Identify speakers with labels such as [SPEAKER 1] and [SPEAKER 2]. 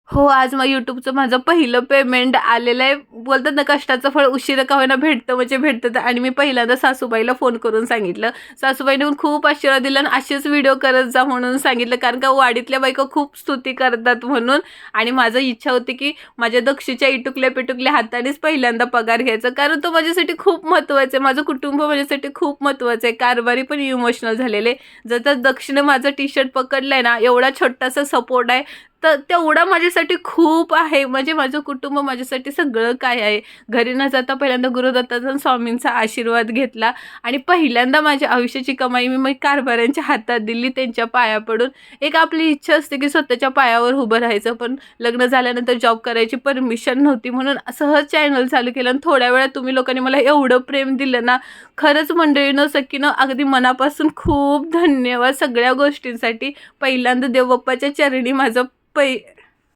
[SPEAKER 1] हो, आज मग YouTubeचं माझं पहिलं पेमेंट आलेलं आहे. बोलतात ना, कष्टाचं फळ उशिरा का होईना भेटतं म्हणजे भेटतं. आणि मी पहिल्यांदा सासूबाईला फोन करून सांगितलं. सासूबाईने पण खूप आशीर्वाद दिला आणि असेच व्हिडिओ करत जा म्हणून सांगितलं. कारण का वाडीतल्या बायका खूप स्तुती करतात म्हणून. आणि माझी इच्छा होती, की माझ्या दक्षिच्या इटुकल्या-पिटुकल्या हातानेच पहिल्यांदा पगार घ्यायचा. कारण तो माझ्यासाठी खूप महत्त्वाचा आहे. माझं कुटुंब माझ्यासाठी खूप महत्त्वाचं आहे. कारभारी पण इमोशनल झालेले. जर त्या दक्षिणे माझं टी-शर्ट पकडलंय ना, एवढा छोटासा सपोर्ट आहे. तर तेवढा माझ्यासाठी खूप आहे. म्हणजे माझं कुटुंब माझ्यासाठी सगळं काय आहे. घरी न जाता पहिल्यांदा गुरुदत्ताचा आणि स्वामींचा आशीर्वाद घेतला आणि पहिल्यांदा माझ्या आयुष्याची कमाई मी कारभाऱ्यांच्या हातात दिली त्यांच्या पाया पडून. एक आपली इच्छा असते की स्वतःच्या पायावर उभं राहायचं. पण लग्न झाल्यानंतर जॉब करायची परमिशन नव्हती म्हणून सहज चॅनल चालू केलं आणि थोड्या वेळात तुम्ही लोकांनी मला एवढं प्रेम दिलं ना, खरंच मंडळीनं, सखीनं अगदी मनापासून खूप धन्यवाद सगळ्या गोष्टींसाठी. पहिल्यांदा देवबाप्पाच्या चरणी माझं